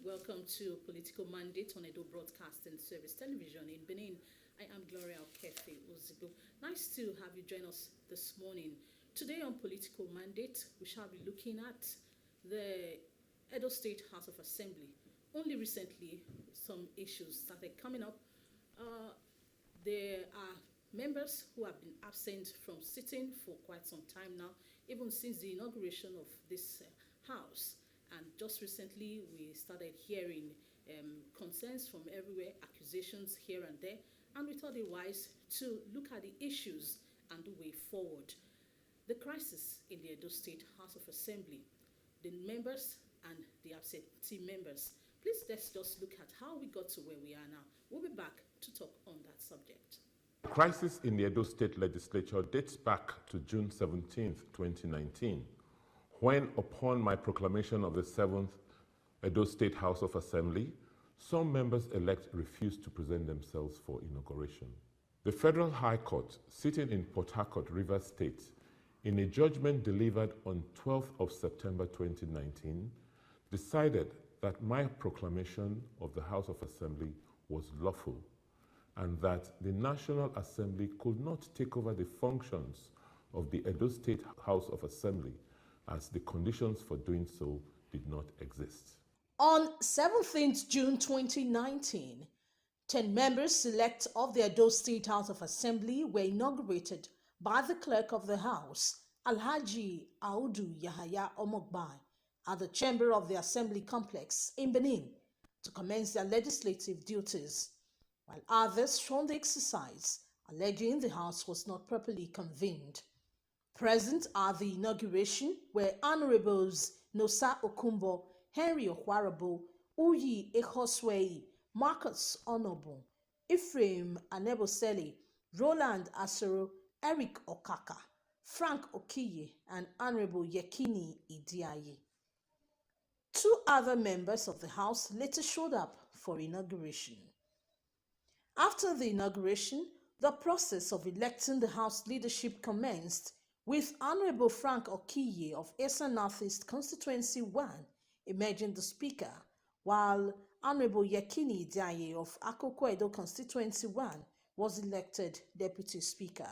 welcome to Political Mandate on Edo Broadcasting Service Television in Benin. I am Gloria Okefe Ozigo. Nice to have you join us this morning. Today on Political Mandate, we shall be looking at the Edo State House of Assembly. Only recently, some issues started coming up. There are members who have been absent from sitting for quite some time now, even since the inauguration of this house. And just recently, we started hearing concerns from everywhere, accusations here and there, and we thought it wise to look at the issues and the way forward. The crisis in the Edo State House of Assembly, the members and the absentee members. Please, let's just look at how we got to where we are now. We'll be back to talk on that subject. The crisis in the Edo State Legislature dates back to June 17, 2019, when, upon my proclamation of the 7th Edo State House of Assembly, some members-elect refused to present themselves for inauguration. The Federal High Court, sitting in Port Harcourt, Rivers State, in a judgment delivered on 12th of September 2019, decided that my proclamation of the House of Assembly was lawful and that the National Assembly could not take over the functions of the Edo State House of Assembly, as the conditions for doing so did not exist. On 17th June 2019, 10 members elect of the Edo State House of Assembly were inaugurated by the Clerk of the House, Alhaji Audu Yahaya Omogbai, at the Chamber of the Assembly Complex in Benin to commence their legislative duties, while others shunned the exercise, alleging the House was not properly convened. Present at the inauguration were Honorables Nosa Okumbo, Henry Okwarabo, Uyi Ekoswei, Marcus Onobu, Ephraim Aneboseli, Roland Asoro, Eric Okaka, Frank Okiye, and Honorable Yekini Idiaye. 2 other members of the House later showed up for inauguration. After the inauguration, the process of electing the House leadership commenced, with Honorable Frank Okiye of Esa Northeast Constituency 1 emerging the Speaker, while Honorable Yekini Idiaye of Akoko Edo Constituency 1 was elected Deputy Speaker.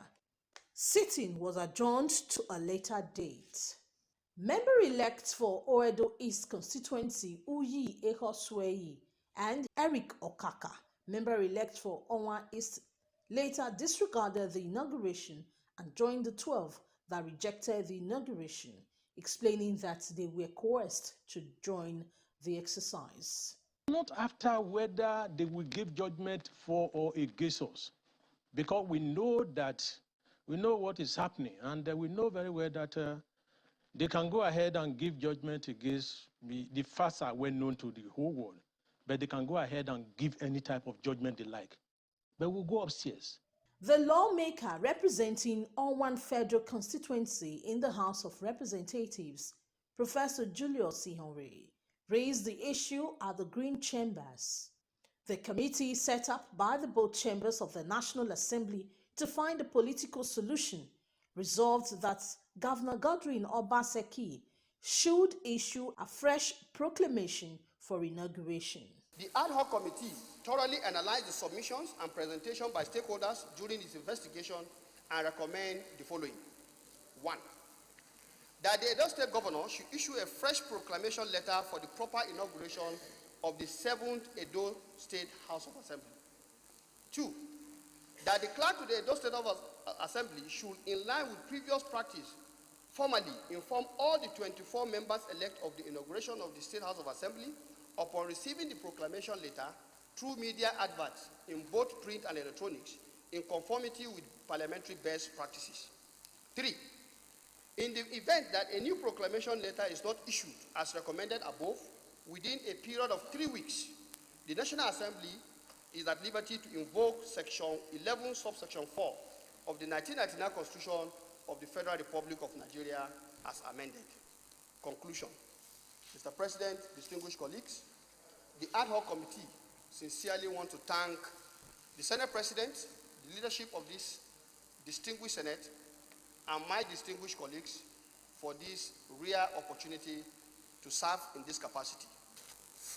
Sitting was adjourned to a later date. Member-elects for Oedo East Constituency Uyi Ehoswei and Eric Okaka, member-elect for Onwa East, later disregarded the inauguration and joined the 12 that rejected the inauguration, explaining that they were coerced to join the exercise. Not after whether they will give judgment for or against us, because we know what is happening, and we know very well that they can go ahead and give judgment against me. The facts are well known to the whole world, but they can go ahead and give any type of judgment they like. But we'll go upstairs. The lawmaker representing Onwan Federal Constituency in the House of Representatives, Professor Julius Ihonre, raised the issue at the Green Chambers. The committee set up by the both chambers of the National Assembly to find a political solution resolved that Governor Godwin Obaseki should issue a fresh proclamation for inauguration. The ad hoc committee thoroughly analyzed the submissions and presentation by stakeholders during its investigation and recommend the following. 1. That the Edo State Governor should issue a fresh proclamation letter for the proper inauguration of the 7th Edo State House of Assembly. 2. That the clerk to the Edo State Assembly should, in line with previous practice, formally inform all the 24 members-elect of the inauguration of the State House of Assembly upon receiving the proclamation letter through media adverts in both print and electronics, in conformity with parliamentary best practices. 3. In the event that a new proclamation letter is not issued as recommended above, within a period of 3 weeks, the National Assembly is at liberty to invoke Section 11, subsection 4 of the 1999 Constitution of the Federal Republic of Nigeria as amended. Conclusion. Mr. President, distinguished colleagues, the ad hoc committee sincerely want to thank the Senate President, the leadership of this distinguished Senate, and my distinguished colleagues for this rare opportunity to serve in this capacity.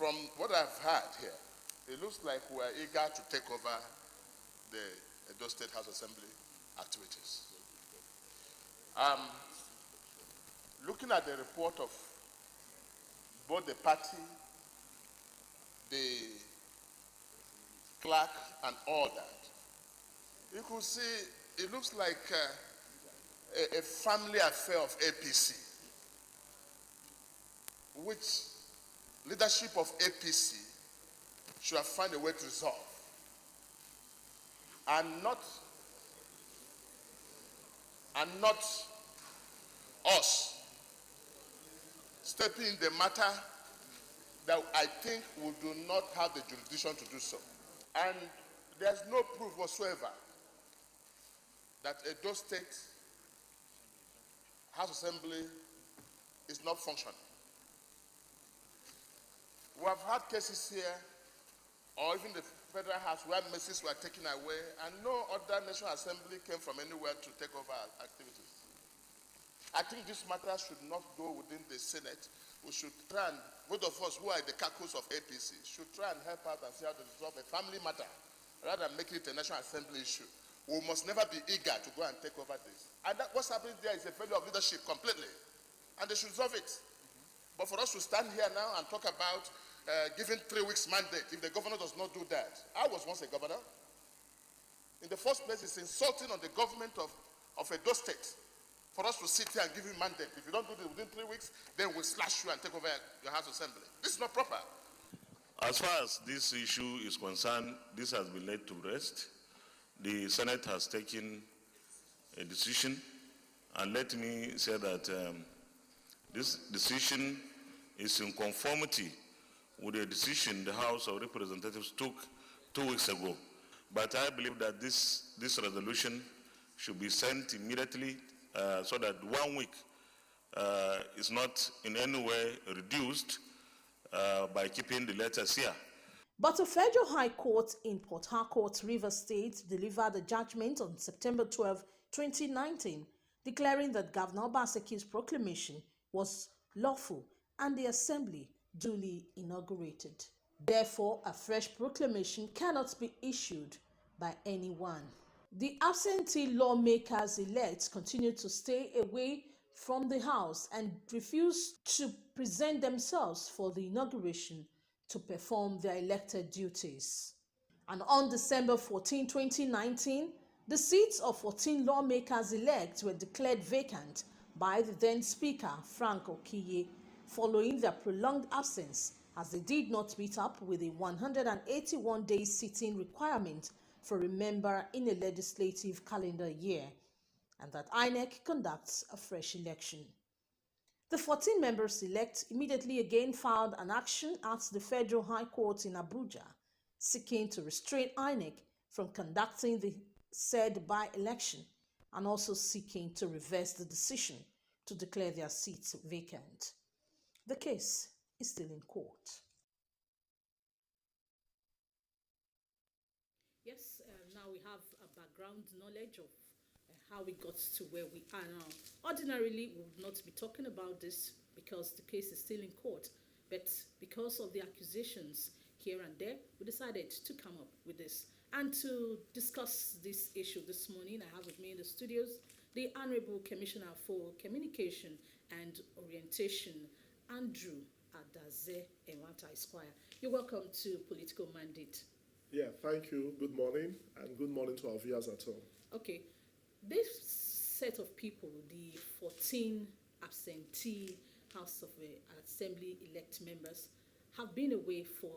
from what I've heard here, it looks like we're eager to take over the Edo State House Assembly activities. Looking at the report of both the party, the clerk, and all that, you could see it looks like a family affair of APC, which leadership of APC should have found a way to resolve, and not us stepping in the matter that I think we do not have the jurisdiction to do so. And there's no proof whatsoever that Edo State House Assembly is not functioning. We have had cases here, or even the Federal House, where messages were taken away, and no other National Assembly came from anywhere to take over our activities. I think this matter should not go within the Senate. We should try and, both of us who are the caucus of APC, should try and help out and see how to resolve a family matter, rather than making it a National Assembly issue. We must never be eager to go and take over this. And what's happening there is a failure of leadership completely, and they should resolve it. But for us to stand here now and talk about giving 3 weeks mandate if the governor does not do that. I was once a governor. In the first place, it's insulting on the government of Edo State for us to sit here and give you mandate. If you don't do this within 3 weeks, then we'll slash you and take over your House Assembly. This is not proper. As far as this issue is concerned, this has been laid to rest. The Senate has taken a decision, and let me say that this decision is in conformity with the decision the House of Representatives took 2 weeks ago. But I believe that this resolution should be sent immediately so that 1 week is not in any way reduced by keeping the letters here. But a federal high court in Port Harcourt, Rivers State, delivered a judgment on September 12, 2019, declaring that Governor Obaseki's proclamation was lawful and the assembly duly inaugurated. Therefore, a fresh proclamation cannot be issued by anyone. The absentee lawmakers-elect continue to stay away from the House and refuse to present themselves for the inauguration to perform their elected duties. And on December 14, 2019, the seats of 14 lawmakers-elect were declared vacant by the then Speaker, Frank Okiye, following their prolonged absence, as they did not meet up with a 181-day sitting requirement for a member in a legislative calendar year, and that INEC conducts a fresh election. The 14 members-elect immediately again filed an action at the Federal High Court in Abuja, seeking to restrain INEC from conducting the said by-election, and also seeking to reverse the decision to declare their seats vacant. The case is still in court. Yes, now we have a background knowledge of how we got to where we are now. Ordinarily, we would not be talking about this because the case is still in court, but because of the accusations here and there, we decided to come up with this. And to discuss this issue this morning, I have with me in the studios the Honorable Commissioner for Communication and Orientation, Andrew Adaze Emwanta Esq. You're welcome to Political Mandate. Yeah, thank you. Good morning, and good morning to our viewers at home. Okay, this set of people, the 14 absentee House of Assembly elect members, have been away for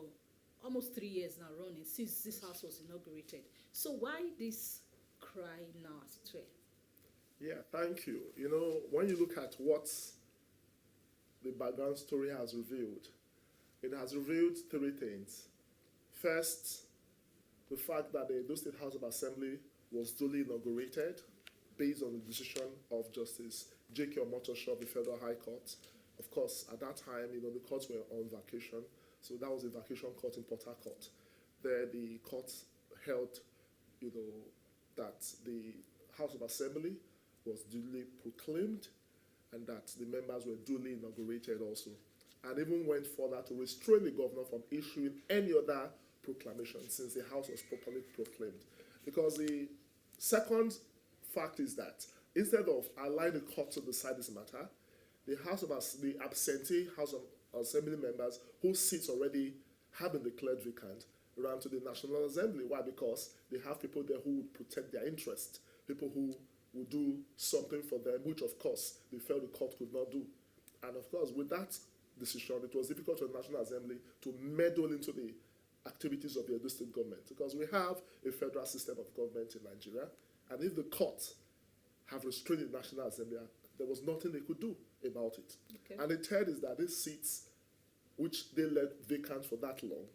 almost 3 years now running since this house was inaugurated. So why this cry now as it were? Yeah, thank you. You know, when you look at what the background story has revealed, it has revealed 3 things. First, the fact that the Edo State House of Assembly was duly inaugurated based on the decision of Justice J.K. Omotoso of the Federal High Court. Of course, at that time, you know, the courts were on vacation, so that was a vacation court in Port Harcourt. There, the court held, you know, that the House of Assembly was duly proclaimed and that the members were duly inaugurated also. and even went further to restrain the governor from issuing any other proclamation since the House was properly proclaimed. Because the second fact is that instead of allowing the court to decide this matter, the absentee House of Assembly members whose seats already have been declared vacant ran to the National Assembly. Why? Because they have people there who would protect their interest, people who would do something for them, which of course they felt the court could not do. And of course, with that decision, it was difficult for the National Assembly to meddle into the activities of the Edo State government, because we have a federal system of government in Nigeria, and if the court have restrained the National Assembly, there was nothing they could do about it. Okay. And the third is that these seats, which they left vacant for that long,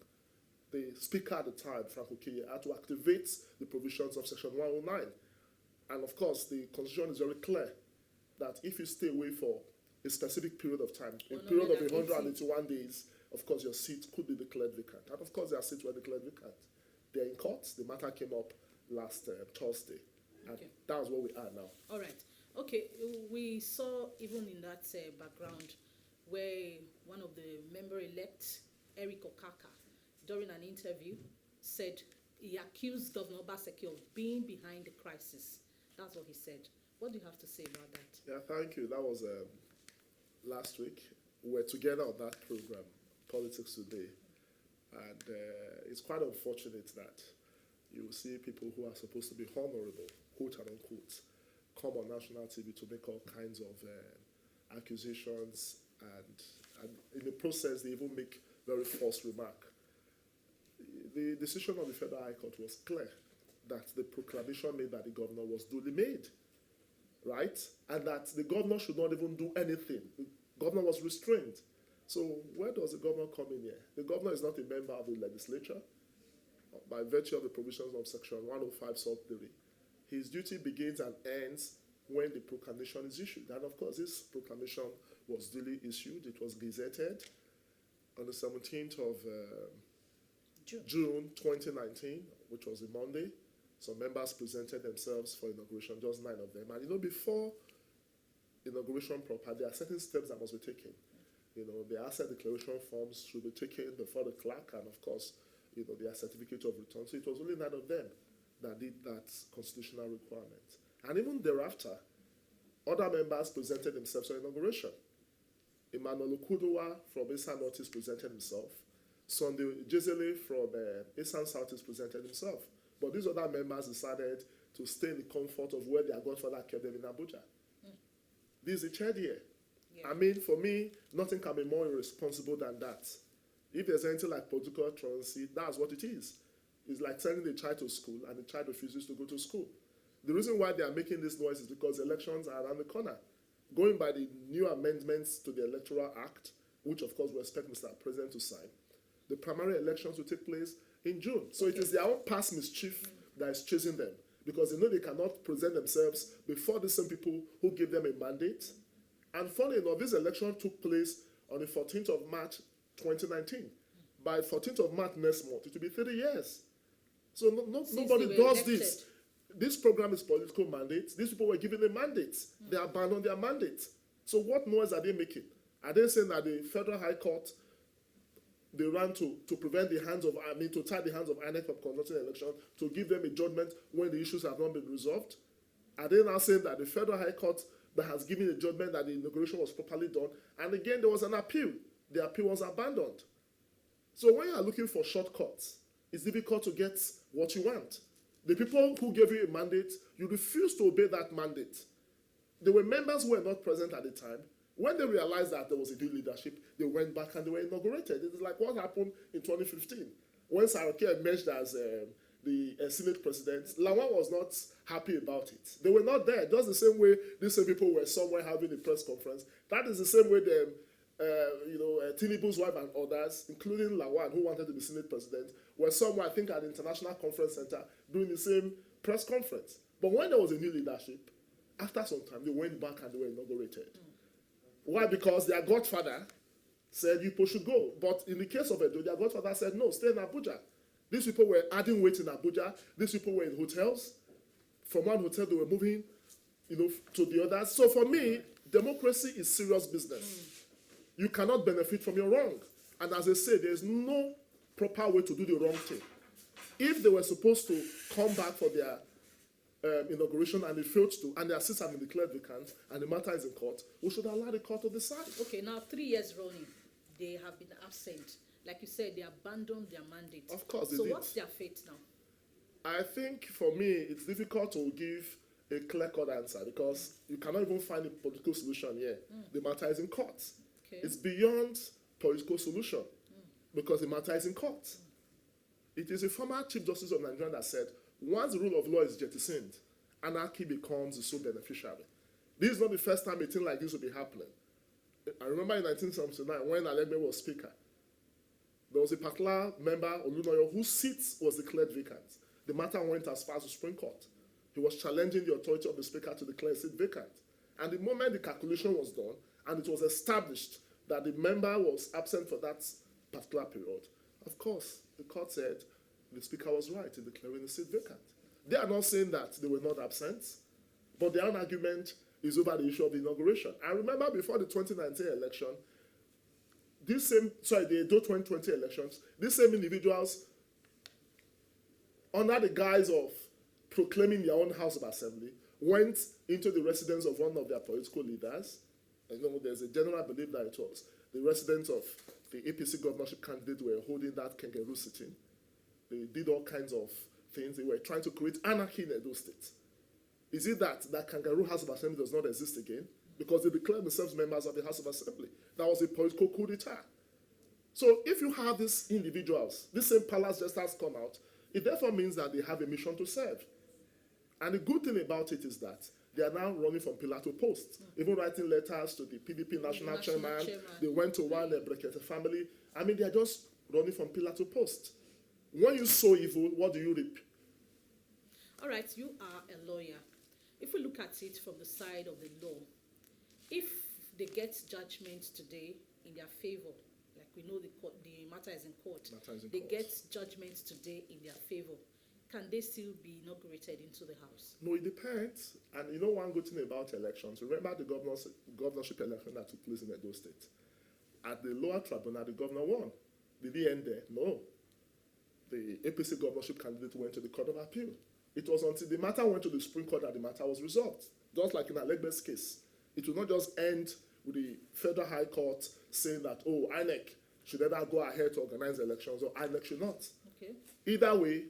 the Speaker at the time, Frank Okeye, had to activate the provisions of Section 109. And of course, the Constitution is very clear that if you stay away for a specific period of time, a period of 181 days, of course, your seat could be declared vacant. And of course, their seats were declared vacant. They're in court. The matter came up last Thursday. And that's where we are now. All right. Okay, we saw even in that background where one of the member-elect, Eric Okaka, during an interview, said he accused Governor Obaseki of being behind the crisis. That's what he said. What do you have to say about that? Yeah, thank you. That was last week. We were together on that program, Politics Today. And it's quite unfortunate that you will see people who are supposed to be honorable, quote and unquote, come on national TV to make all kinds of accusations, and in the process they even make very false remarks. The decision of the Federal High Court was clear that the proclamation made by the governor was duly made, right? And that the governor should not even do anything. The governor was restrained. So where does the governor come in here? The governor is not a member of the legislature by virtue of the provisions of Section 105 sub 3. His duty begins and ends when the proclamation is issued. And of course, this proclamation was duly issued. It was gazetted on the 17th of June 2019, which was a Monday. Some members presented themselves for inauguration, just 9 of them. And you know, before inauguration proper, there are certain steps that must be taken. You know, the asset declaration forms should be taken before the clerk, and of course, you know, their certificate of return. So it was only 9 of them that did that constitutional requirement. And even thereafter, other members presented themselves for inauguration. Emmanuel Okuduwa from Esan Northeast presented himself. Sunday Jezele from Esan Southeast presented himself. But these other members decided to stay in the comfort of where their godfather kept them in Abuja. This is the third year. Yeah. I mean, for me, nothing can be more irresponsible than that. If there's anything like political truancy, that's what it is. It's like sending a child to school and the child refuses to go to school. The reason why they are making this noise is because elections are around the corner. Going by the new amendments to the Electoral Act, which of course we expect Mr. President to sign, the primary elections will take place in June. So it is their own past mischief that is chasing them, because they know they cannot present themselves before the same people who gave them a mandate. And funny enough, this election took place on the 14th of March 2019. By 14th of March next month, it will be 30 years. So nobody does this. This program is political mandates. These people were given a mandate. They abandoned their mandate. So what noise are they making? Are they saying that the Federal High Court, they ran to prevent the hands of, to tie the hands of INEC from conducting an election, to give them a judgment when the issues have not been resolved? Are they now saying that the Federal High Court that has given a judgment that the inauguration was properly done, and again there was an appeal, the appeal was abandoned? So when you are looking for shortcuts, it's difficult to get what you want. The people who gave you a mandate, you refuse to obey that mandate. There were members who were not present at the time. When they realized that there was a new leadership, they went back and they were inaugurated. It is like what happened in 2015. When Saroke emerged as the Senate president, Lawan was not happy about it. They were not there. Just the same way these same people were somewhere having a press conference. That is the same way Tinubu's wife and others, including Lawan, who wanted to be Senate president, were somewhere, I think, at the International Conference Center doing the same press conference. But when there was a new leadership, after some time, they went back and they were inaugurated. Why? Because their godfather said you people should go. But in the case of Edo, their godfather said, no, stay in Abuja. These people were adding weight in Abuja. These people were in hotels. From one hotel, they were moving, to the others. So for me, democracy is serious business. you cannot benefit from your wrong. And as I say, there's no proper way to do the wrong thing. If they were supposed to come back for their inauguration and they failed to, and their seats have been declared vacant, and the matter is in court, we should allow the court to decide. Okay, now 3 years running, they have been absent. Like you said, they abandoned their mandate. Of course, so they did. What's their fate now? I think for me, it's difficult to give a clear-cut answer because you cannot even find a political solution here. The matter is in court. Okay. It's beyond political solution because the matter is in court. It is a former Chief Justice of Nigeria that said, once the rule of law is jettisoned, anarchy becomes the sole beneficiary. This is not the first time a thing like this will be happening. I remember in 1979 when Alegbe was speaker, there was a particular member, Olunoyo, whose seat was declared vacant. The matter went as far as the Supreme Court. He was challenging the authority of the speaker to declare a seat vacant. And the moment the calculation was done, and it was established that the member was absent for that particular period, of course, the court said the speaker was right in declaring the seat vacant. They are not saying that they were not absent, but their own argument is over the issue of the inauguration. I remember before the 2019 election, the Edo 2020 elections, these same individuals, under the guise of proclaiming their own House of Assembly, went into the residence of one of their political leaders. I know there's a general belief that it was the residents of the APC governorship candidate were holding that kangaroo sitting. They did all kinds of things. They were trying to create anarchy in Edo State. Is it that kangaroo House of Assembly does not exist again? Because they declared themselves members of the House of Assembly. That was a political coup d'etat. So if you have these individuals, this same palace just has come out, it therefore means that they have a mission to serve. And the good thing about it is that they are now running from pillar to post, even writing letters to the PDP national chairman. They went to one Brekete family. I mean, they are just running from pillar to post. When you sow evil, what do you reap? All right, you are a lawyer. If we look at it from the side of the law, if they get judgment today in their favor, like we know the matter is in court, they get judgment today in their favor, can they still be inaugurated into the House? No, it depends. And you know one good thing about elections, remember the governorship election that took place in Edo State. At the lower tribunal, the governor won. Did he end there? No. The APC governorship candidate went to the Court of Appeal. It was until the matter went to the Supreme Court that the matter was resolved. Just like in Alegbe's case. It will not just end with the Federal High Court saying that, oh, INEC should either go ahead to organize elections or INEC should not. Okay. Either way,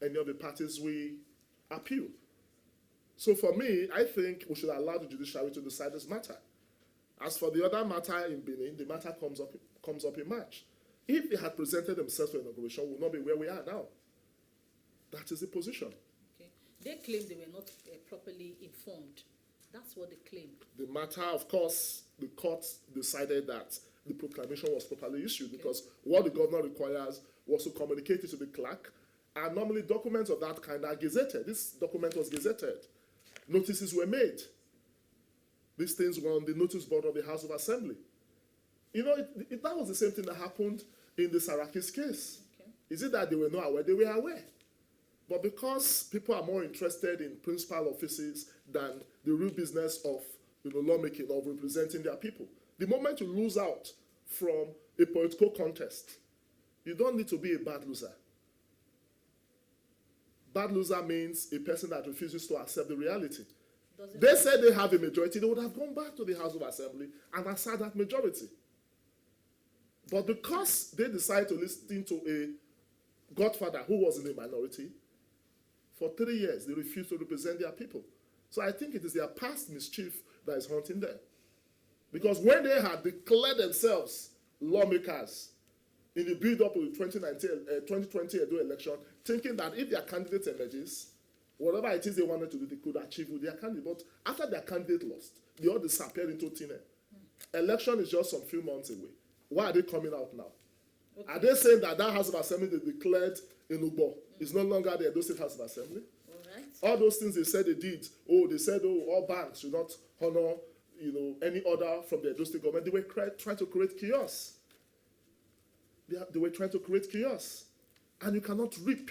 any of the parties will appeal. So for me, I think we should allow the judiciary to decide this matter. As for the other matter in Benin, the matter comes up in March. If they had presented themselves for inauguration, we would not be where we are now. That is the position. Okay. They claim they were not properly informed. That's what they claim. The matter, of course, the court decided that the proclamation was properly issued because what the governor requires was to communicate it to the clerk, and normally documents of that kind are gazetted. This document was gazetted. Notices were made. These things were on the notice board of the House of Assembly. You know, that was the same thing that happened in the Saraki's case. Okay. Is it that they were not aware? They were aware. But because people are more interested in principal offices than the real business of lawmaking, of representing their people, the moment you lose out from a political contest, you don't need to be a bad loser. Bad loser means a person that refuses to accept the reality. They said they have a majority, they would have gone back to the House of Assembly and assert that majority. But because they decided to listen to a godfather who was in the minority, for 3 years they refused to represent their people. So I think it is their past mischief that is haunting them. Because when they had declared themselves lawmakers in the build-up of the 2020 Edo election, thinking that if their candidate emerges, whatever it is they wanted to do, they could achieve with their candidate. But after their candidate lost, they all disappeared into thin air. Election is just some few months away. Why are they coming out now? Okay. Are they saying that House of Assembly they declared in Ugbo is no longer the Edo State House of Assembly? All those things they said they did. They said, all banks should not honor, any order from the Edo State government. They were trying to create chaos. They were trying to create chaos. And you cannot reap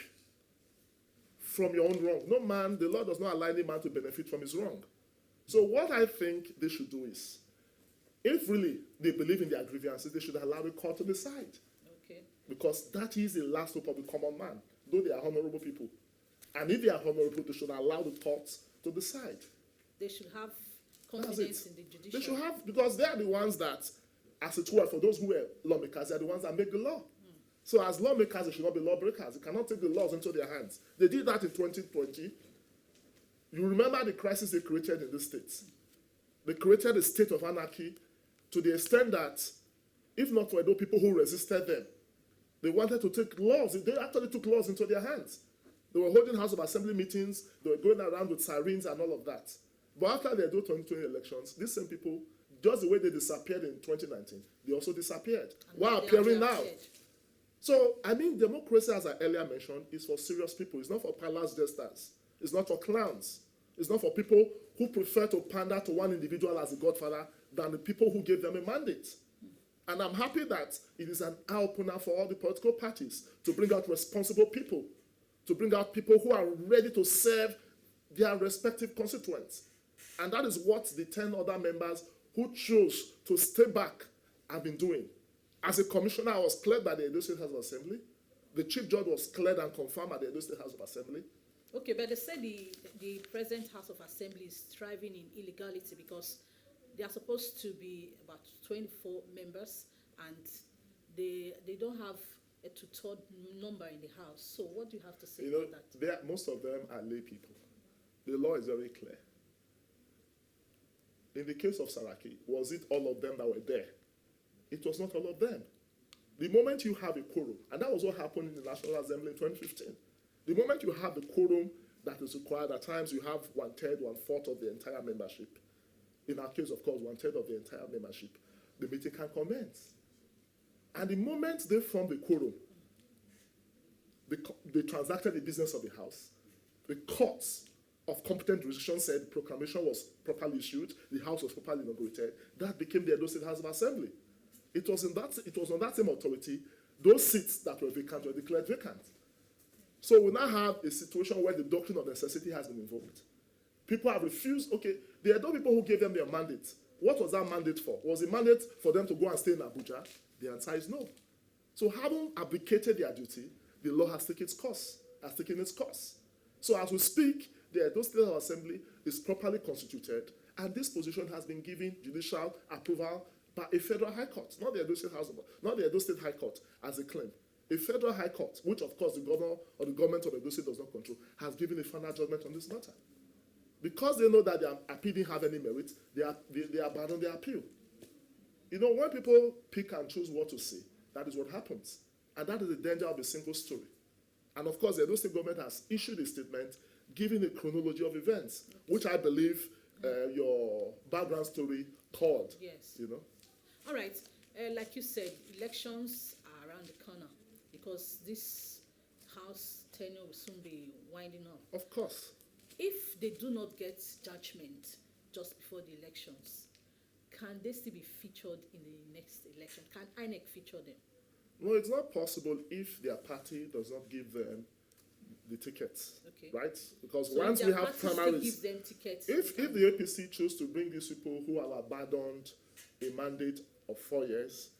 from your own wrong. No man, the law does not allow any man to benefit from his wrong. So what I think they should do is, If really they believe in their grievances, they should allow the court to decide. Okay. Because that is the last hope of the common man, though they are honorable people. And if they are honorable, they should allow the courts to decide. They should have confidence in the judiciary. They should have, because they are the ones that, as it were, for those who were lawmakers, they are the ones that make the law. So as lawmakers, they should not be lawbreakers. They cannot take the laws into their hands. They did that in 2020. You remember the crisis they created in the states. They created a state of anarchy to the extent that, if not for those people who resisted them, they wanted to take laws. They actually took laws into their hands. They were holding House of Assembly meetings. They were going around with sirens and all of that. But after the 2020 elections, these same people, just the way they disappeared in 2019, they also disappeared while appearing now. So, I mean, democracy, as I earlier mentioned, is for serious people. It's not for palace jesters. It's not for clowns. It's not for people who prefer to pander to one individual as a godfather than the people who gave them a mandate. And I'm happy that it is an eye-opener for all the political parties to bring out responsible people, to bring out people who are ready to serve their respective constituents. And that is what the 10 other members who chose to stay back have been doing. As a commissioner, I was cleared by the Edo State House of Assembly. The chief judge was cleared and confirmed by the Edo State House of Assembly. Okay, but they said the present House of Assembly is thriving in illegality because they are supposed to be about 24 members and they don't have a two-third number in the House. So what do you have to say about that? Most of them are lay people. The law is very clear. In the case of Saraki, was it all of them that were there? It was not all of them. The moment you have a quorum, and that was what happened in the National Assembly in 2015, the moment you have the quorum that is required, at times you have 1/3, 1/4 of the entire membership. In our case, of course, 1/3 of the entire membership. The meeting can commence. And the moment they formed the quorum, they transacted the business of the House. The courts of competent jurisdiction said the proclamation was properly issued, the House was properly inaugurated. That became the Edo State House of Assembly. It was on that same authority, those seats that were vacant were declared vacant. So we now have a situation where the doctrine of necessity has been invoked. People have refused. Okay, the Edo people who gave them their mandate, what was that mandate for? Was the mandate for them to go and stay in Abuja? The answer is no. So having abdicated their duty, the law has taken its course. So as we speak, the Edo State Assembly is properly constituted, and this position has been given judicial approval by a federal high court, not the Edo State not the Edo State High Court as a claim. A federal high court, which of course the governor or the government of Edo State does not control, has given a final judgment on this matter. Because they know that their appeal didn't have any merit, they abandon their appeal. You know, when people pick and choose what to say, that is what happens. And that is the danger of a single story. And of course, the Edo State government has issued a statement giving a chronology of events, which I believe your background story called. Yes. You know? All right. Like you said, elections are around the corner because this House tenure will soon be winding up. Of course. If they do not get judgment just before the elections, can they still be featured in the next election? Can INEC feature them? No, it's not possible if their party does not give them the tickets, okay, right? Because so once we have primaries, give them tickets, if the APC choose to bring these people who have abandoned a mandate of 4 years,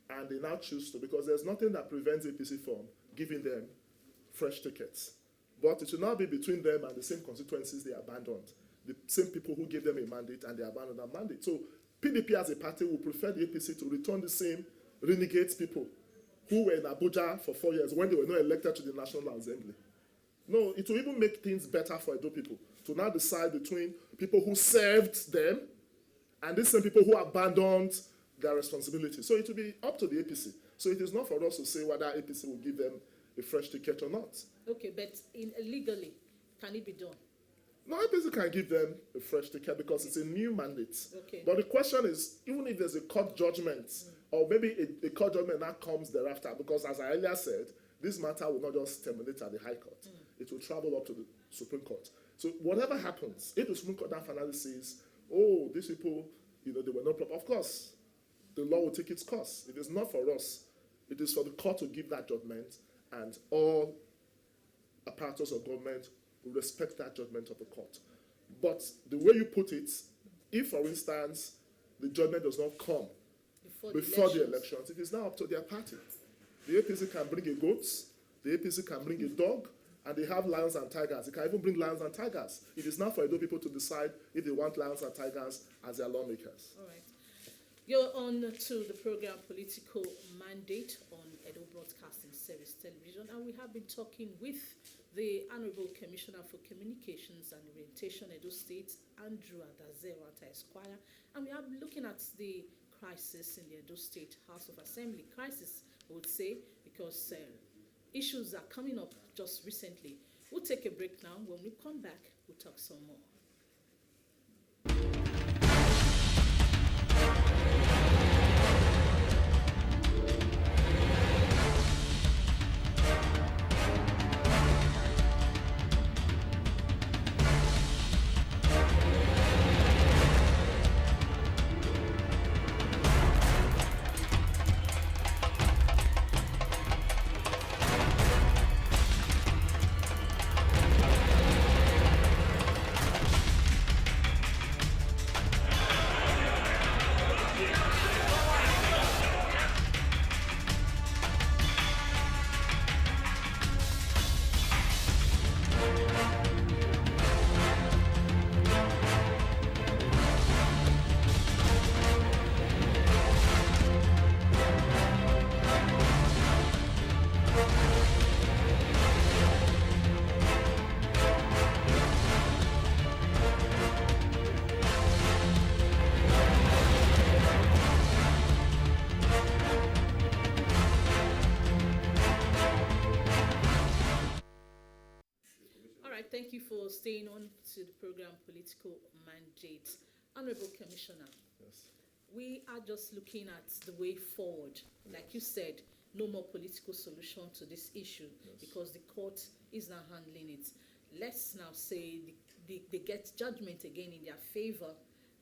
and they now choose to, because there's nothing that prevents APC from giving them fresh tickets. But it should now be between them and the same constituencies they abandoned, the same people who gave them a mandate and they abandoned that mandate. So PDP as a party will prefer the APC to return the same renegade people who were in Abuja for 4 years when they were not elected to the National Assembly. No, it will even make things better for Edo people to now decide between people who served them and these same people who abandoned their responsibility. So it will be up to the APC. So it is not for us to say whether APC will give them a fresh ticket or not. Okay, but legally, can it be done? No, APC can give them a fresh ticket because it's a new mandate. Okay. But the question is, even if there's a court judgment, or maybe a court judgment that comes thereafter, because as I earlier said, this matter will not just terminate at the High Court. It will travel up to the Supreme Court. So whatever happens, if the Supreme Court now finally says, oh, these people, you know, they were not proper, of course, the law will take its course. It is not for us. It is for the court to give that judgment, and all apparatus of government will respect that judgment of the court. But the way you put it, if, for instance, the judgment does not come before the elections, it is now up to their party. The APC can bring a goat, the APC can bring a dog, and they have lions and tigers. They can even bring lions and tigers. It is now for Edo people to decide if they want lions and tigers as their lawmakers. All right. You're on to the program Political Mandate on Edo Broadcasting Service Television, and we have been talking with the Honorable Commissioner for Communications and Orientation, Edo State, Andrew Adaze Emwanta Esq, and we are looking at the crisis in the Edo State House of Assembly. Crisis, I would say, because issues are coming up just recently. We'll take a break now. When we come back, we'll talk some more. Thank you for staying on to the program Political Mandate. Honorable Commissioner, Yes. we are just looking at the way forward. Like you said, no more political solution to this issue because the court is now handling it. Let's now say they get judgment again in their favor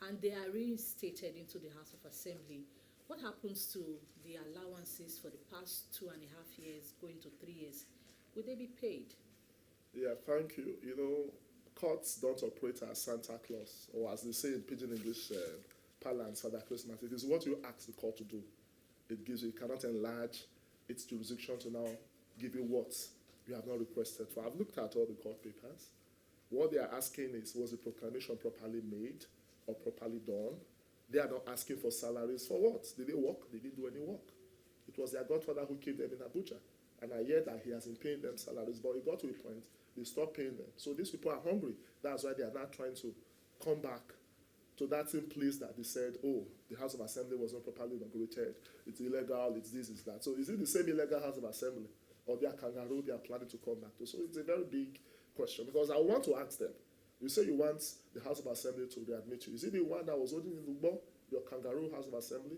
and they are reinstated into the House of Assembly. What happens to the allowances for the past 2.5 years, going to 3 years? Will they be paid? Yeah, thank you. You know, courts don't operate as Santa Claus, or as they say in Pidgin English parlance, Father Christmas. It is what you ask the court to do. It gives you, it cannot enlarge its jurisdiction to now give you what you have not requested for. I've looked at all the court papers. What they are asking is, was the proclamation properly made or properly done? They are not asking for salaries for what? Did they work? They didn't do any work. It was their godfather who killed them in Abuja. And I hear that he has been paying them salaries, but it got to a point, they stopped paying them. So these people are hungry. That's why they are now trying to come back to that same place that they said, oh, the House of Assembly was not properly inaugurated. It's illegal, it's this, it's that. So is it the same illegal House of Assembly? Or their kangaroo they are planning to come back to? So it's a very big question, because I want to ask them, you say you want the House of Assembly to readmit you. Is it the one that was holding in the your kangaroo House of Assembly,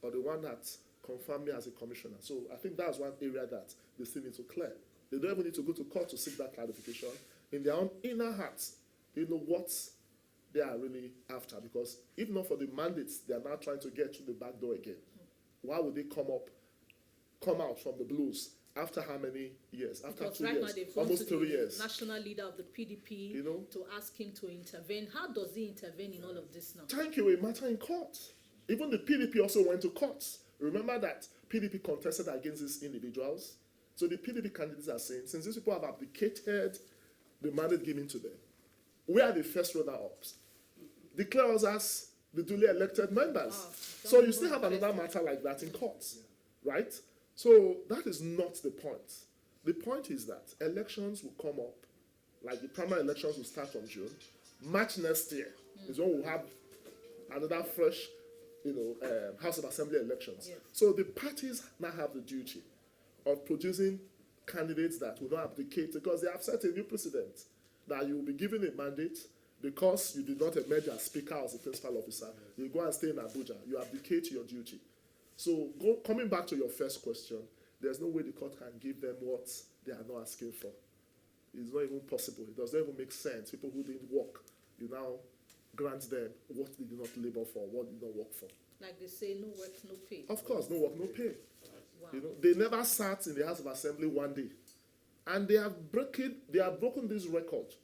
or the one that confirmed me as a commissioner? So I think that's one area that they still need to clear. They don't even need to go to court to seek that clarification. In their own inner hearts, they know what they are really after, because if not for the mandates, they are now trying to get through the back door again. Why would they come out from the blues after how many years? After because 2 right years, now they've gone almost to 3 the years. national leader of the PDP, You know? to ask him to intervene. How does he intervene in all of this now? Thank you, a matter in court. Even the PDP also went to court. Remember that PDP contested against these individuals. So the PDP candidates are saying, since these people have abdicated the mandate given to them, we are the first runner-ups. Declare us as the duly elected members. So you still have another matter like that in courts, right? So that is not the point. The point is that elections will come up, like the primary elections will start from June. March next year is when we'll have another fresh, House of Assembly elections. Yes. So the parties now have the duty of producing candidates that will not abdicate, because they have set a new precedent that you will be given a mandate because you did not emerge as speaker or as a principal officer. You go and stay in Abuja. You abdicate your duty. So coming back to your first question, there's no way the court can give them what they are not asking for. It's not even possible. It does not even make sense. People who didn't work, you now grant them what they did not labor for, what they did not work for. Like they say, no work, no pay. Of course, no work, no pay. Wow. They never sat in the House of Assembly one day. And they have broken this record.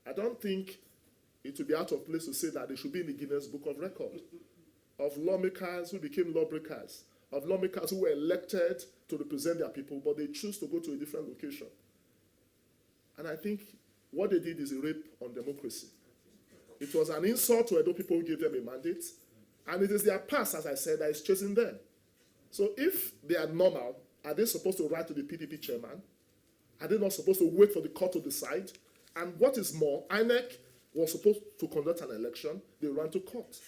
I don't think it would be out of place to say that they should be in the Guinness Book of Record. of lawmakers who became lawbreakers, of lawmakers who were elected to represent their people, but they choose to go to a different location. And I think what they did is a rape on democracy. It was an insult to Edo people who gave them a mandate, and it is their past, as I said, that is chasing them. So if they are normal, are they supposed to write to the PDP chairman? Are they not supposed to wait for the court to decide? And what is more, INEC was supposed to conduct an election. They ran to court.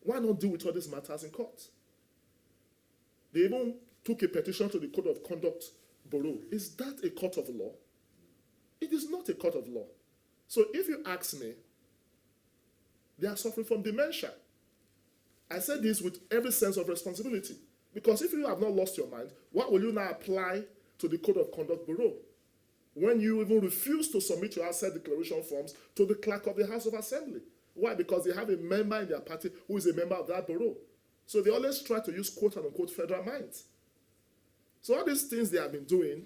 Why not deal with all these matters in court? They even took a petition to the Code of Conduct Bureau. Is that a court of law? It is not a court of law. So if you ask me, they are suffering from dementia. I said this with every sense of responsibility. Because if you have not lost your mind, what will you now apply to the Code of Conduct Bureau when you even refuse to submit your asset declaration forms to the clerk of the House of Assembly? Why? Because they have a member in their party who is a member of that bureau. So they always try to use quote-unquote federal minds. So all these things they have been doing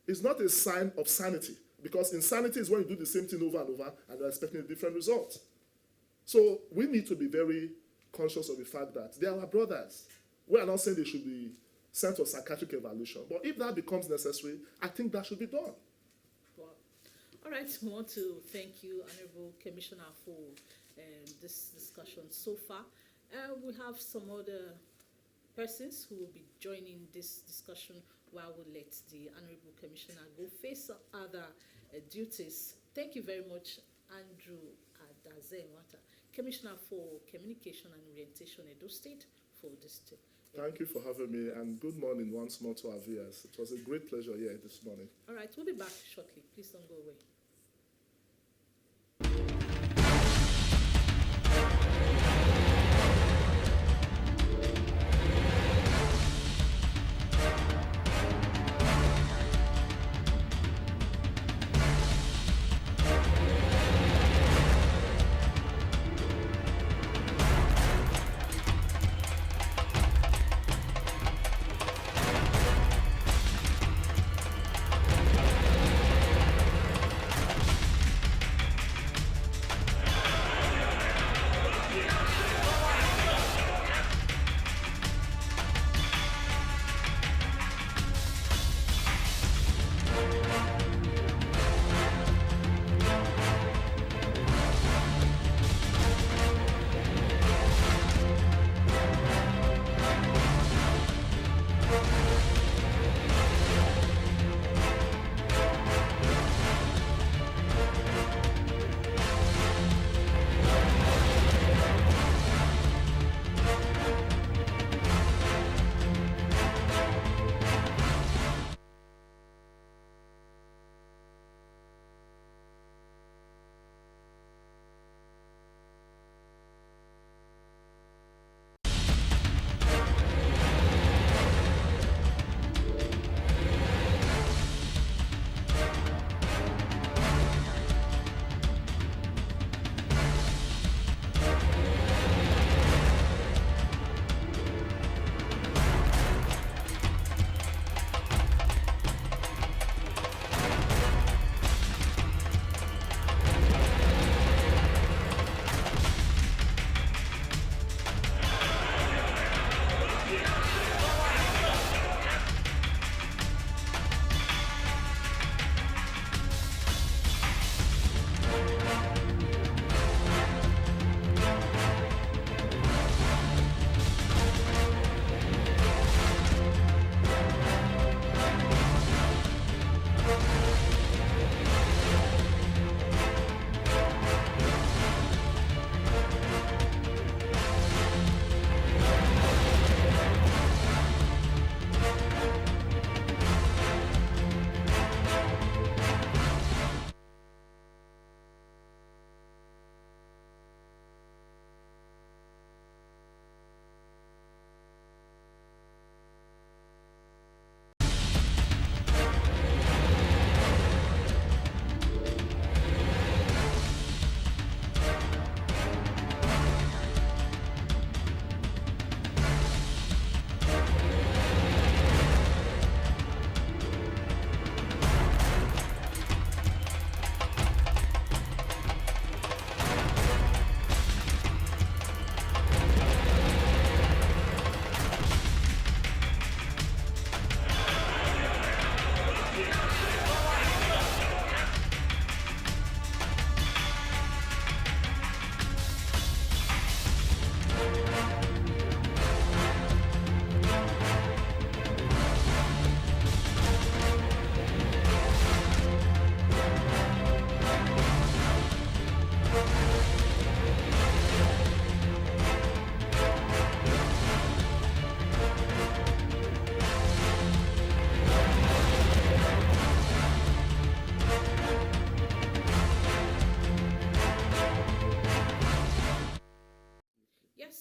is not a sign of sanity, because insanity is when you do the same thing over and over and you're expecting a different result. So we need to be very conscious of the fact that they are our brothers. We are not saying they should be sent to psychiatric evaluation, but if that becomes necessary, I think that should be done. Well, all right, we want to thank you, Honorable Commissioner, for this discussion so far. We have some other persons who will be joining this discussion while we let the Honorable Commissioner go face other duties. Thank you very much, Andrew Adaze Emwanta, Commissioner for Communication and Orientation, Edo State, for this tip. Thank you for having me, and good morning once more to our viewers. It was a great pleasure here this morning. All right, we'll be back shortly. Please don't go away.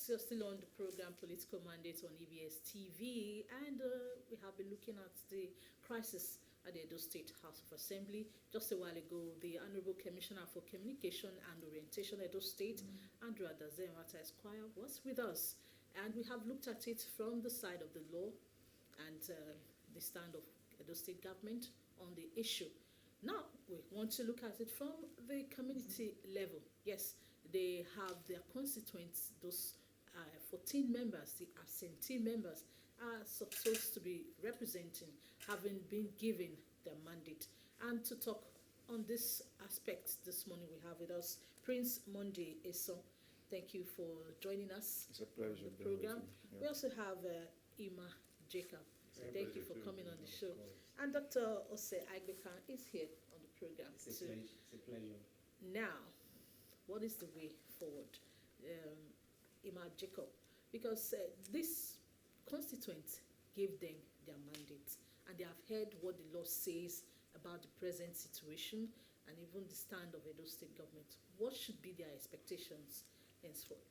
you're still on the program Political Mandate on EBS TV, and we have been looking at the crisis at the Edo State House of Assembly. Just a while ago, the Honorable Commissioner for Communication and Orientation, Edo State, Andrew Adaze Emwanta Esq, was with us, and we have looked at it from the side of the law and the stand of Edo State government on the issue. Now, we want to look at it from the community level. Yes, they have their constituents, those 14 members, the absentee members, are supposed to be representing, having been given their mandate. And to talk on this aspect this morning, we have with us Prince Monday Eso. Thank you for joining us. It's a pleasure. On the program. Yeah. We also have Ima Jacob. Thank you for coming on the show. And Dr. Ose Agbekan is here on the program too. It's a pleasure. Now, what is the way forward, Ima Jacob? Because this constituent gave them their mandate, and they have heard what the law says about the present situation and even the stand of Edo State government. What should be their expectations henceforth?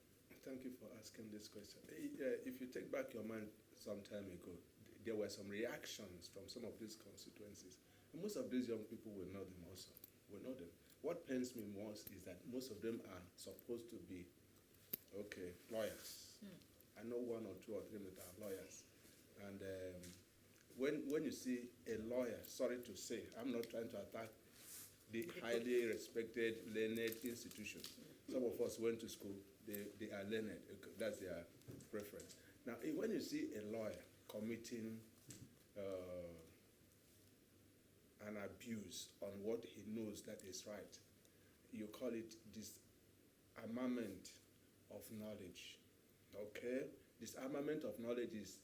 Thank you for asking this question. If you take back your mind some time ago, there were some reactions from some of these constituencies. And most of these young people will know them also. Will know them. What pains me most is that most of them are supposed to be, lawyers. I know one or two or three that are lawyers. And when you see a lawyer, sorry to say, I'm not trying to attack the highly respected, learned institution. Some of us went to school, they are learned, that's their preference. Now, when you see a lawyer committing an abuse on what he knows that is right, you call it disarmament of knowledge, okay? Disarmament of knowledge is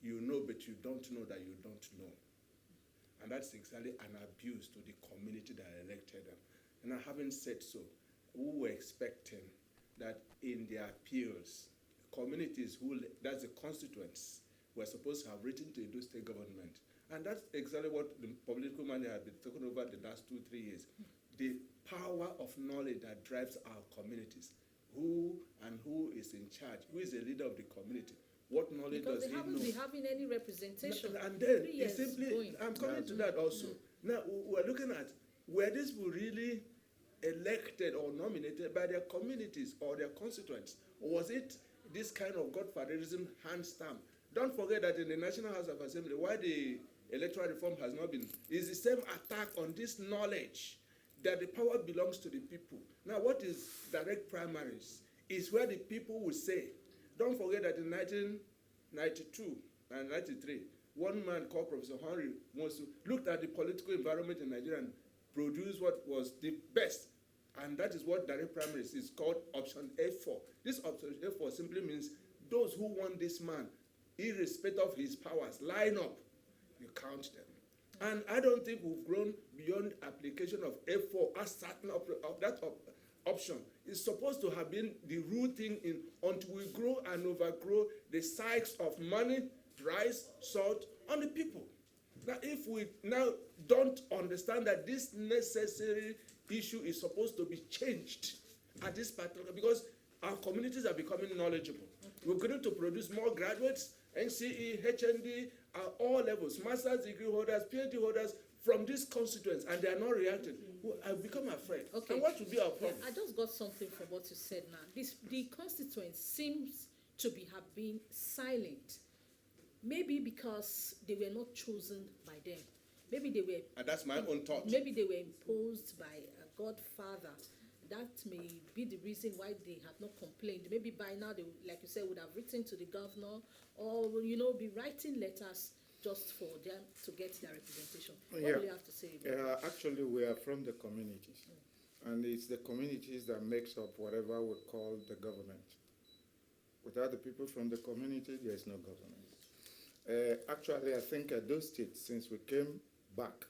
you know but you don't know that you don't know. And that's exactly an abuse to the community that elected them. And having said so, we were expecting that in their appeals, communities that's the constituents, were supposed to have written to the state government. And that's exactly what the political mandate has been talking over the last 2-3 years. The power of knowledge that drives our communities. Who is in charge? Who is the leader of the community? What knowledge does he know? Because they haven't been having any representation. And then, it's simply, I'm coming to that also. Now, we're looking at, were these people really elected or nominated by their communities or their constituents? Or was it this kind of godfatherism hand stamp? Don't forget that in the National House of Assembly, why the electoral reform has not been, is the same attack on this knowledge that the power belongs to the people. Now, what is direct primaries is where the people will say, don't forget that in 1992 and 93, one man called Professor Henry looked at the political environment in Nigeria and produced what was the best. And that is what direct primaries is called option A4. This option A4 simply means those who want this man, irrespective of his powers, line up, you count them. And I don't think we've grown beyond application of A4 as certain of that option. It's supposed to have been the rule thing until we grow and overgrow the size of money, rice, salt on the people. Now, if we now don't understand that this necessary issue is supposed to be changed at this particular, because our communities are becoming knowledgeable. We're going to produce more graduates, NCE, HND, at all levels, master's degree holders, PhD holders from these constituents, and they are not reacting. I've become afraid. Okay. And what should be our problem? I just got something from what you said now. The constituents seems to have been silent. Maybe because they were not chosen by them. Maybe they were. And that's my own thought. Maybe they were imposed by a godfather. That may be the reason why they have not complained. Maybe by now they, like you said, would have written to the governor, or be writing letters just for them to get their representation. What do you have to say about that? Actually, we are from the communities, and it's the communities that makes up whatever we call the government. Without the people from the community, there is no government. Actually, I think those states, since we came back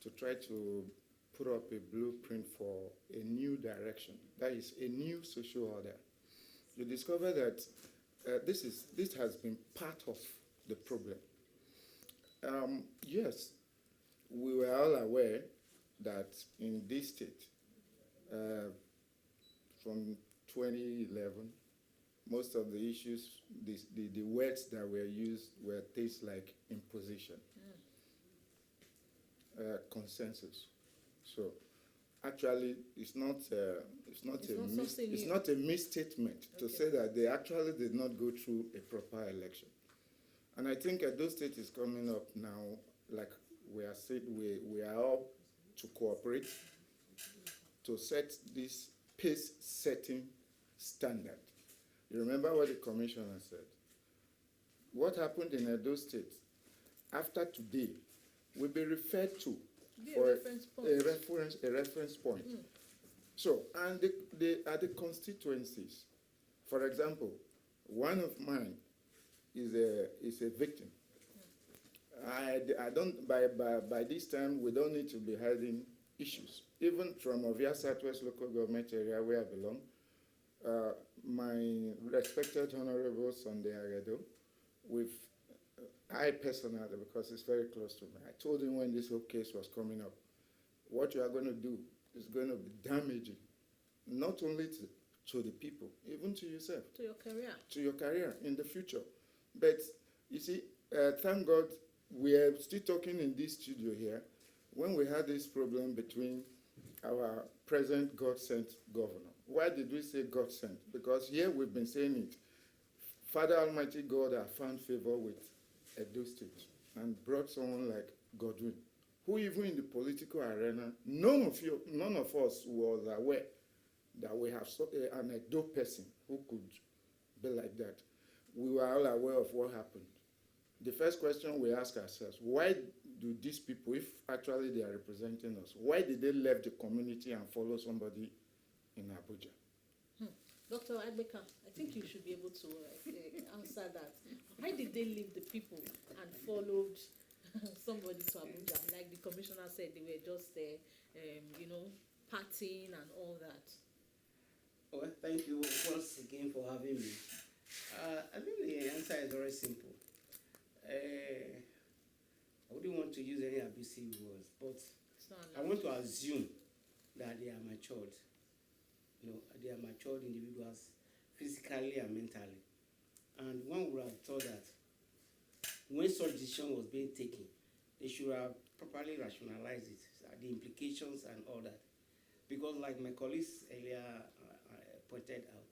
to try to put up a blueprint for a new direction, that is a new social order, you discover that this has been part of the problem. Yes, we were all aware that in this state, from 2011 most of the issues, the words that were used were things like imposition, consensus. So actually, it's not a misstatement to say that they actually did not go through a proper election. And I think Edo State is coming up now, like we are said, we are all to cooperate to set this pace-setting standard. You remember what the commissioner said? What happened in Edo State after today will be referred to for a reference point. So, and they are the constituencies. For example, one of mine is a victim. I don't, by this time, we don't need to be having issues. Even from Ovia Southwest local government area where I belong, my respected Honorable Sunday Aredo, I personally, because it's very close to me, I told him when this whole case was coming up, what you are going to do is going to be damaging, not only to the people, even to yourself. To your career. To your career in the future. But you see, thank God we are still talking in this studio here when we had this problem between our present God-sent governor. Why did we say God-sent? Because here we've been saying it. Father Almighty God has found favor with Edo State and brought someone like Godwin, who even in the political arena, none of us was aware that we have an Edo person who could be like that. We were all aware of what happened. The first question we ask ourselves, why do these people, if actually they are representing us, why did they leave the community and follow somebody in Abuja? Dr. Adbeka, I think you should be able to answer that. Why did they leave the people and followed somebody to Abuja? Like the commissioner said, they were just there, partying and all that. Well, thank you once again for having me. I think the answer is very simple. I wouldn't want to use any abusive words, but I want to assume that they are matured. They are matured individuals physically and mentally. And one would have thought that when such decision was being taken, they should have properly rationalized it, the implications and all that. Because like my colleagues earlier pointed out,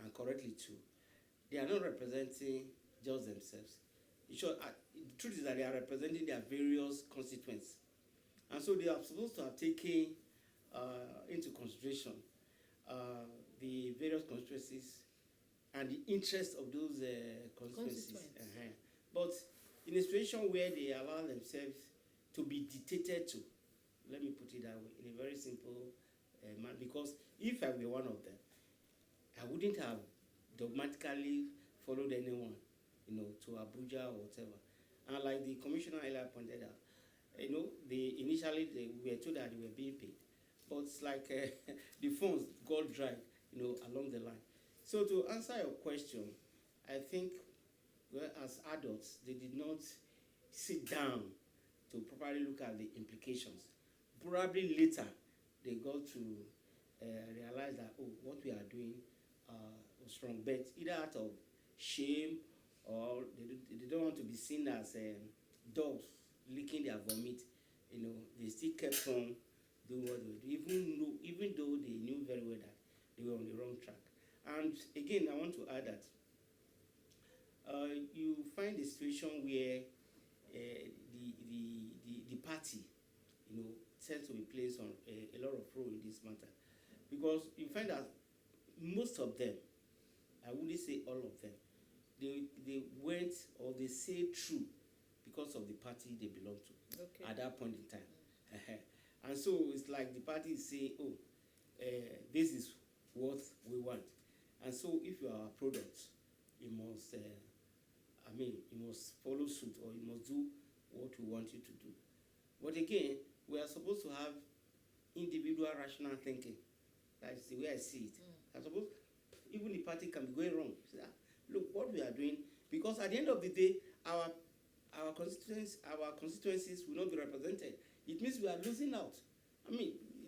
and correctly too, they are not representing just themselves. The truth is that they are representing their various constituents. And so they are supposed to have taken into consideration the various constituencies and the interests of those constituencies. But in a situation where they allow themselves to be dictated to, let me put it that way, in a very simple manner, because if I were one of them, I wouldn't have dogmatically followed anyone, to Abuja or whatever. And like the commissioner earlier pointed out, initially we were told that they were being paid, but it's like the funds got dry, along the line. So to answer your question, I think, as adults, they did not sit down to properly look at the implications. Probably later, they got to realize that, what we are doing was wrong, but either out of shame or they don't want to be seen as dogs licking their vomit, they still kept on doing what they do, even though they knew very well that they were on the wrong track. And again, I want to add that you find a situation where the party, tends to be placed on a lot of role in this matter, because you find that most of them, I wouldn't say all of them, they went or they say true because of the party they belong to at that point in time. And so it's like the party say, this is what we want. And so if you are a product, you must, you must follow suit, or you must do what we want you to do. But again, we are supposed to have individual rational thinking. That's the way I see it. I suppose even the party can be going wrong. Look, what we are doing, because at the end of the day, our constituencies will not be represented. It means we are losing out.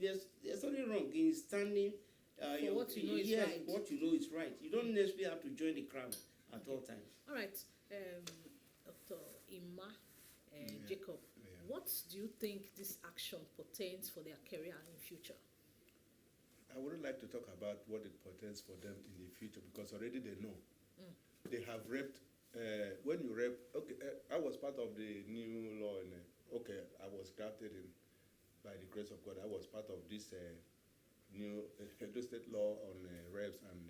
There's something wrong in standing For what you know is yes, right. what you know is right. You don't necessarily have to join the crowd at all times. All right, Dr. Ima Jacob, what do you think this action portends for their career in future? I wouldn't like to talk about what it portends for them in the future because already they know. They have raped. When you rape, okay, I was part of the new law, and I was drafted in by the grace of God. I was part of this new Edo State law on rapes and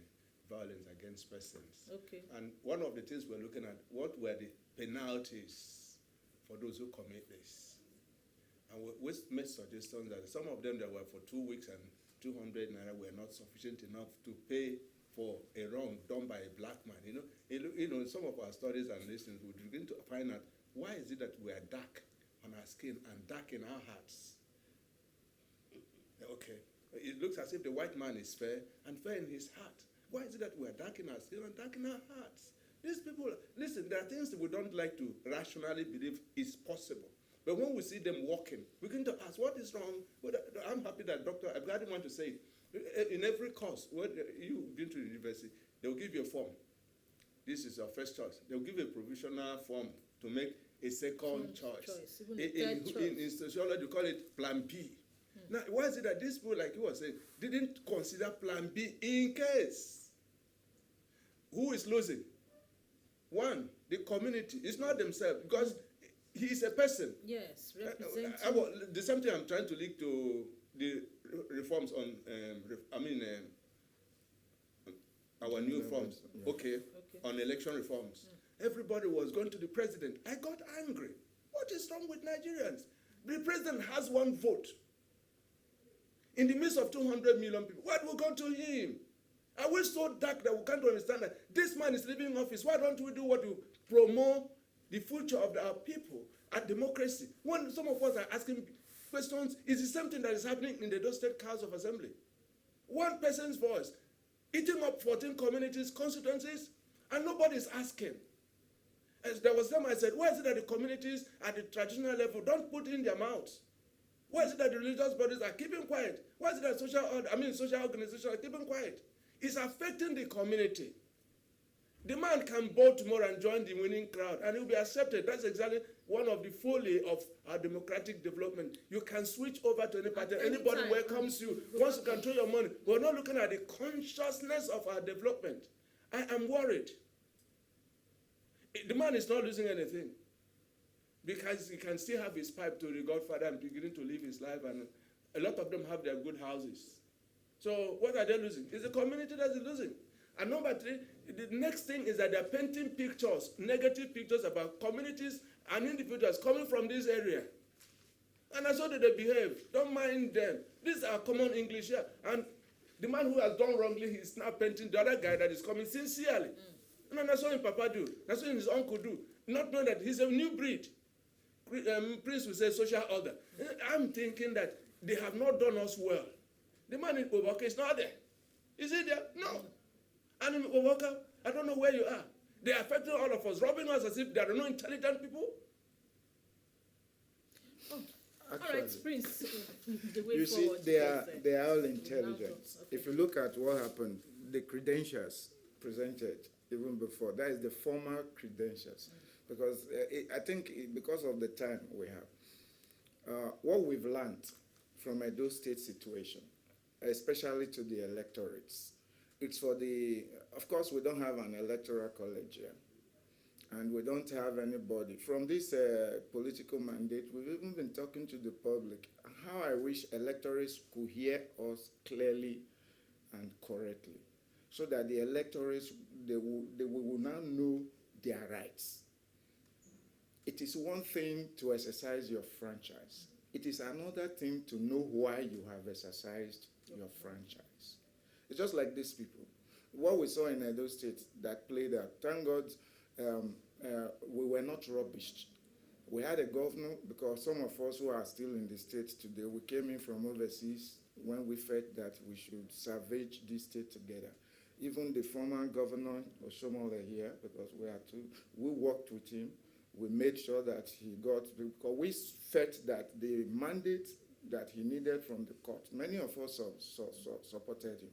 violence against persons. Okay. And one of the things we're looking at, what were the penalties for those who commit this? And we made suggestions that some of them that were for 2 weeks and 200 naira were not sufficient enough to pay for a wrong done by a black man. You know, some of our studies and lessons, we begin to find out why is it that we are dark on our skin and dark in our hearts. Okay, it looks as if the white man is fair and fair in his heart. Why is it that we are dark in our skin and dark in our hearts? These people, listen, there are things that we don't like to rationally believe is possible. But when we see them walking, we begin to ask, what is wrong? I'm happy that I didn't want to say, in every course, when you've been to the university, they'll give you a form. This is your first choice. They'll give you a provisional form to make a second choice. In sociology, you call it Plan B. Now, why is it that these people, like you were saying, didn't consider Plan B in case? Who is losing? One, the community. It's not themselves, because he is a person. Yes, representing. The same thing I'm trying to link to the reforms on, our new reforms, on election reforms. Everybody was going to the president. I got angry. What is wrong with Nigerians? The president has one vote. In the midst of 200 million people, why do we go to him? Are we so dark that we can't understand that this man is leaving office? Why don't we do what to promote the future of our people and democracy? When some of us are asking questions, it's the same thing that is happening in the Edo State House of Assembly. One person's voice, eating up 14 communities, constituencies, and nobody is asking. As there was time I said, why is it that the communities at the traditional level don't put in their mouths? Why is it that the religious bodies are keeping quiet? Why is it that social organizations are keeping quiet? It's affecting the community. The man can bowl tomorrow and join the winning crowd, and he'll be accepted. That's exactly one of the folly of our democratic development. You can switch over to any party. Anybody welcomes you. Once you can throw your money. We're not looking at the consciousness of our development. I am worried. The man is not losing anything, because he can still have his pipe to the Godfather and beginning to live his life, and a lot of them have their good houses. So what are they losing? It's the community that is losing. And number three, the next thing is that they're painting pictures, negative pictures about communities and individuals coming from this area. And that's how they behave. Don't mind them. These are common English here. And the man who has done wrongly, he's now painting the other guy that is coming sincerely. And that's what Papa do. That's what his uncle do. Not knowing that he's a new breed. Prince will say social order. I'm thinking that they have not done us well. The man in Oboka is not there. Is he there? No. And in Oboka, I don't know where you are. They are affecting all of us, robbing us as if there are no intelligent people. Actually, all right, Prince. You see, they are all intelligent. Okay. If you look at what happened, the credentials presented even before, that is the former credentials. Because I think because of the time we have, what we've learned from Edo State situation, especially to the electorates, it's for the, of course, we don't have an electoral college here, and we don't have anybody. From this political mandate, we've even been talking to the public, how I wish electorates could hear us clearly and correctly, so that the electorates, they will now know their rights. It is one thing to exercise your franchise. It is another thing to know why you have exercised your franchise. It's just like these people. What we saw in Edo State that played out, thank God we were not rubbished. We had a governor, because some of us who are still in the state today, we came in from overseas when we felt that we should salvage this state together. Even the former governor, Oshomola here, because we worked with him. We made sure that he got, because we felt that the mandate that he needed from the court, many of us supported him.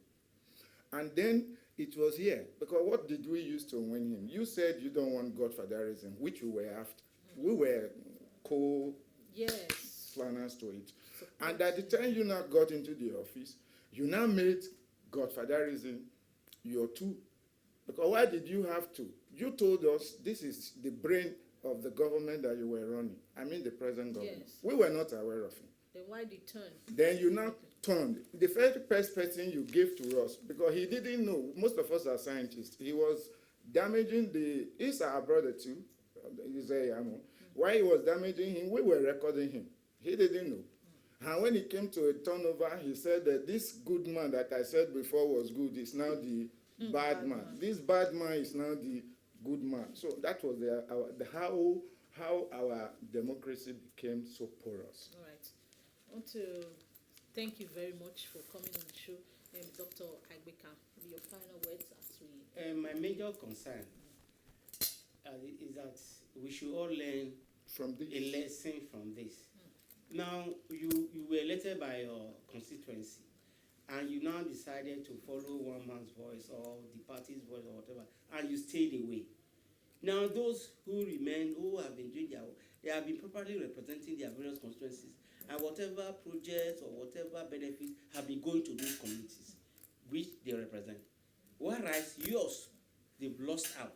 And then it was here. Because what did we use to win him? You said you don't want godfatherism, which we were after. We were co-planners to it. And at the time you now got into the office, you now made godfatherism your tool. Because why did you have to? You told us this is the brain of the government that you were running. I mean the present government. Yes. We were not aware of him. Then why did you turn? Then you now turned. The first person you gave to us, because he didn't know, most of us are scientists, he was damaging he's our brother too, While he was damaging him, we were recording him. He didn't know. And when it came to a turnover, he said that this good man that I said before was good is now the bad man. This bad man is now the good man. So that was how our democracy became so porous. All right. I want to thank you very much for coming on the show. Dr. Agbeka, your final words as we... My major concern is that we should all learn from this. A lesson from this. Now, you were elected by your constituency, and you now decided to follow one man's voice or the party's voice or whatever, and you stayed away. Now, those who remain, who have been doing their work, they have been properly representing their various constituencies, and whatever projects or whatever benefits have been going to those communities which they represent. Whereas yours, they've lost out.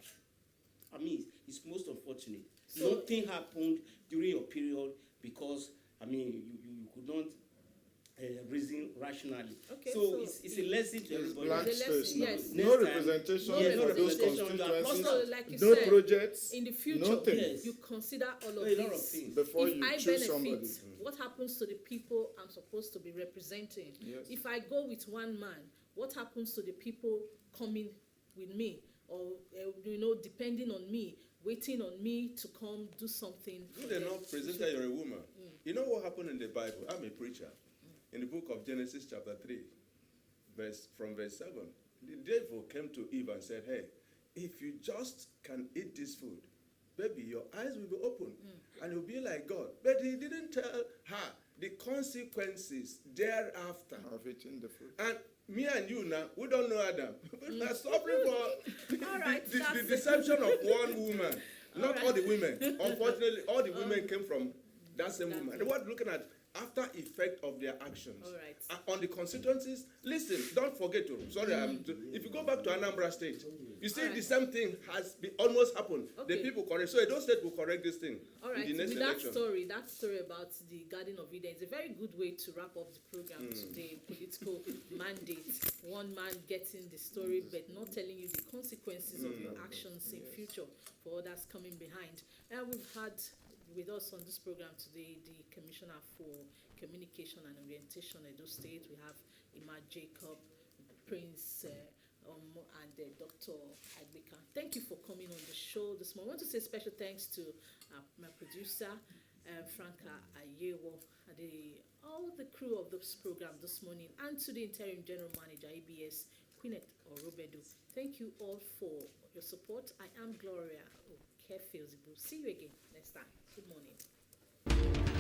I mean, it's most unfortunate. So, nothing happened during your period because, I mean, you could not reason rationally. Okay, so it's a lesson to everybody. Blank space now. Yes. No representation in those constituencies, no projects, in the future, nothing. You consider all of lot of this. things. Before if you I choose benefit, somebody. What happens to the people I'm supposed to be representing? Yes. If I go with one man, what happens to the people coming with me? Or, depending on me, waiting on me to come do something. Good enough, presenter, you're a woman. You know what happened in the Bible? I'm a preacher. In the book of Genesis chapter 3, from verse 7, the devil came to Eve and said, hey, if you just can eat this food, baby, your eyes will be open and you'll be like God. But he didn't tell her the consequences thereafter of eating the food. And me and you now, we don't know Adam. We are suffering for the deception of one woman. Not all the women. Unfortunately, all the women came from that same woman. They were looking at after effect of their actions. All right. On the constituencies, listen, don't forget to, if you go back to Anambra State, you see the same thing has almost happened. The people correct, so those states will correct this thing in the next election. That story about the Garden of Eden is a very good way to wrap up the program today. Political mandate, one man getting the story but not telling you the consequences of your actions in future for others coming behind. And we've had with us on this program today the Commissioner for Communication and Orientation Edo State. We have Ima Jacob, Prince and Dr. Agbeka. Thank you for coming on the show this morning. I want to say special thanks to my producer, Franca Ayewo, and all the crew of this program this morning, and to the Interim General Manager, EBS, Quinette Orobedo. Thank you all for your support. I am Gloria Okefe. See you again next time. Good morning.